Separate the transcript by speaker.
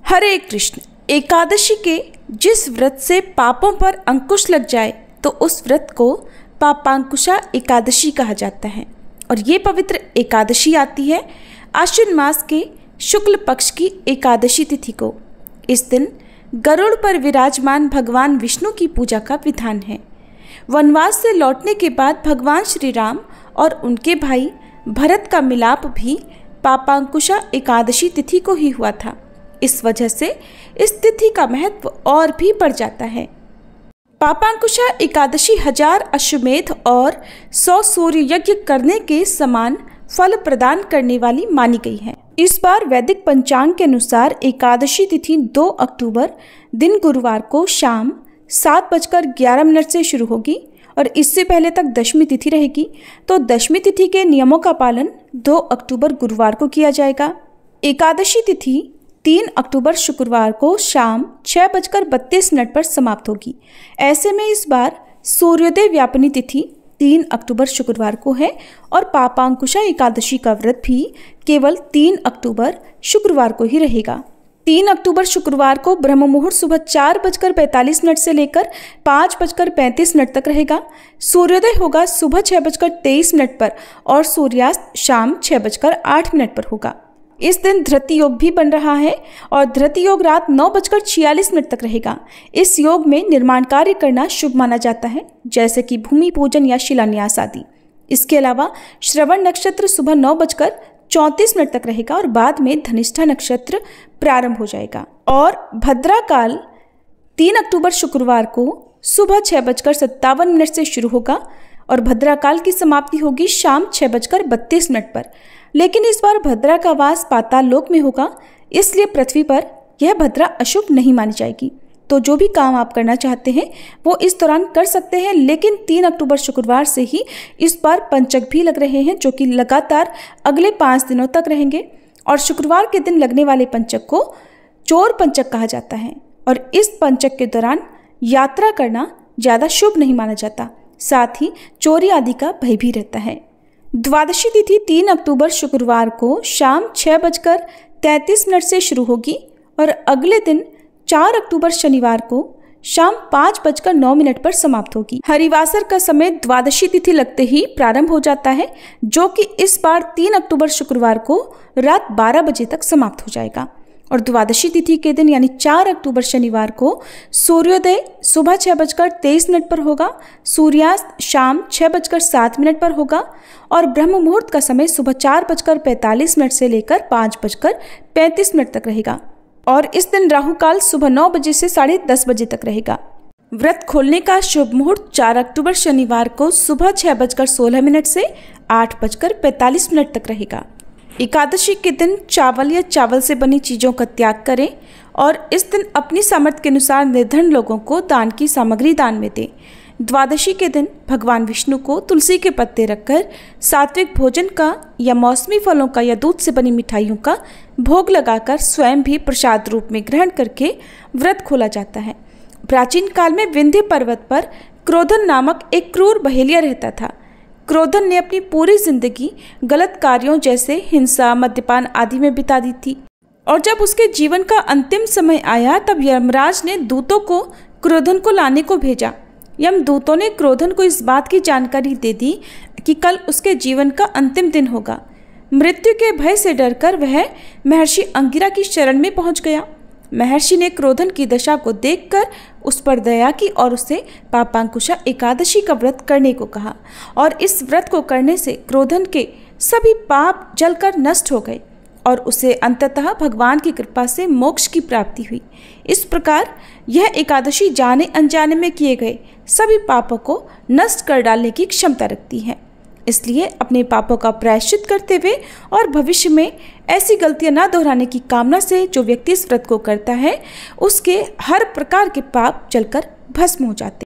Speaker 1: हरे कृष्ण। एकादशी के जिस व्रत से पापों पर अंकुश लग जाए तो उस व्रत को पापांकुशा एकादशी कहा जाता है। और ये पवित्र एकादशी आती है आश्विन मास के शुक्ल पक्ष की एकादशी तिथि को। इस दिन गरुड़ पर विराजमान भगवान विष्णु की पूजा का विधान है। वनवास से लौटने के बाद भगवान श्री राम और उनके भाई भरत का मिलाप भी पापांकुशा एकादशी तिथि को ही हुआ था। इस वजह से इस तिथि का महत्व और भी बढ़ जाता है। पापांकुशा एकादशी 1000 अश्वमेध और 100 सूर्य यज्ञ करने के समान फल प्रदान करने वाली मानी गई है। इस बार वैदिक पंचांग के अनुसार एकादशी तिथि 2 अक्टूबर दिन गुरुवार को शाम 7:11 से शुरू होगी और इससे पहले तक दशमी तिथि रहेगी। तो दशमी तिथि के नियमों का पालन 2 अक्टूबर गुरुवार को किया जाएगा। एकादशी तिथि 3 अक्टूबर शुक्रवार को शाम 6:32 पर समाप्त होगी। ऐसे में इस बार सूर्योदय व्यापनी तिथि 3 अक्टूबर शुक्रवार को है और पापांकुशा एकादशी का व्रत भी केवल 3 अक्टूबर शुक्रवार को ही रहेगा। 3 अक्टूबर शुक्रवार को ब्रह्म मुहूर्त सुबह 4:45 से लेकर 5:35 तक रहेगा। सूर्योदय होगा सुबह 6:23 पर और सूर्यास्त शाम 6:08 पर होगा। इस दिन धृति योग भी बन रहा है और धृति योग रात 9:46 तक रहेगा। इस योग में निर्माण कार्य करना शुभ माना जाता है, जैसे कि भूमि पूजन या शिलान्यास आदि। इसके अलावा श्रवण नक्षत्र सुबह 9:34 तक रहेगा और बाद में धनिष्ठा नक्षत्र प्रारंभ हो जाएगा। और भद्रा काल 3 अक्टूबर शुक्रवार को सुबह 6:57 से शुरू होगा और भद्रा काल की समाप्ति होगी शाम 6:32 पर। लेकिन इस बार भद्रा का वास पाताल लोक में होगा, इसलिए पृथ्वी पर यह भद्रा अशुभ नहीं मानी जाएगी। तो जो भी काम आप करना चाहते हैं वो इस दौरान कर सकते हैं। लेकिन 3 अक्टूबर शुक्रवार से ही इस बार पंचक भी लग रहे हैं, जो कि लगातार अगले 5 दिनों तक रहेंगे। और शुक्रवार के दिन लगने वाले पंचक को चोर पंचक कहा जाता है और इस पंचक के दौरान यात्रा करना ज़्यादा शुभ नहीं माना जाता, साथ ही चोरी आदि का भय भी रहता है। द्वादशी तिथि 3 अक्टूबर शुक्रवार को शाम 6:33 से शुरू होगी और अगले दिन 4 अक्टूबर शनिवार को शाम 5:09 पर समाप्त होगी। हरिवासर का समय द्वादशी तिथि लगते ही प्रारंभ हो जाता है, जो कि इस बार 3 अक्टूबर शुक्रवार को रात 12 बजे तक समाप्त हो जाएगा। और द्वादशी तिथि के दिन यानी 4 अक्टूबर शनिवार को सूर्योदय सुबह 6:23 पर होगा, सूर्यास्त शाम 6:07 पर होगा और ब्रह्म मुहूर्त का समय सुबह 4:45 से लेकर 5:35 तक रहेगा। और इस दिन राहु काल सुबह 9 बजे से 10:30 बजे तक रहेगा। व्रत खोलने का शुभ मुहूर्त 4 अक्टूबर शनिवार को सुबह 6:16 से 8:45 तक रहेगा। एकादशी के दिन चावल या चावल से बनी चीज़ों का त्याग करें और इस दिन अपनी सामर्थ्य के अनुसार निर्धन लोगों को दान की सामग्री दान में दें। द्वादशी के दिन भगवान विष्णु को तुलसी के पत्ते रखकर सात्विक भोजन का या मौसमी फलों का या दूध से बनी मिठाइयों का भोग लगाकर स्वयं भी प्रसाद रूप में ग्रहण करके व्रत खोला जाता है। प्राचीन काल में विंध्य पर्वत पर क्रोधन नामक एक क्रूर बहेलिया रहता था। क्रोधन ने अपनी पूरी जिंदगी गलत कार्यों जैसे हिंसा, मद्यपान आदि में बिता दी थी और जब उसके जीवन का अंतिम समय आया तब यमराज ने दूतों को क्रोधन को लाने को भेजा। यमदूतों ने क्रोधन को इस बात की जानकारी दे दी कि कल उसके जीवन का अंतिम दिन होगा। मृत्यु के भय से डरकर वह महर्षि अंगिरा की शरण में पहुंच गया। महर्षि ने क्रोधन की दशा को देखकर उस पर दया की और उसे पापांकुशा एकादशी का व्रत करने को कहा और इस व्रत को करने से क्रोधन के सभी पाप जलकर नष्ट हो गए और उसे अंततः भगवान की कृपा से मोक्ष की प्राप्ति हुई। इस प्रकार यह एकादशी जाने अनजाने में किए गए सभी पापों को नष्ट कर डालने की क्षमता रखती है। इसलिए अपने पापों का प्रायश्चित करते हुए और भविष्य में ऐसी गलतियां न दोहराने की कामना से जो व्यक्ति इस व्रत को करता है उसके हर प्रकार के पाप जलकर भस्म हो जाते हैं।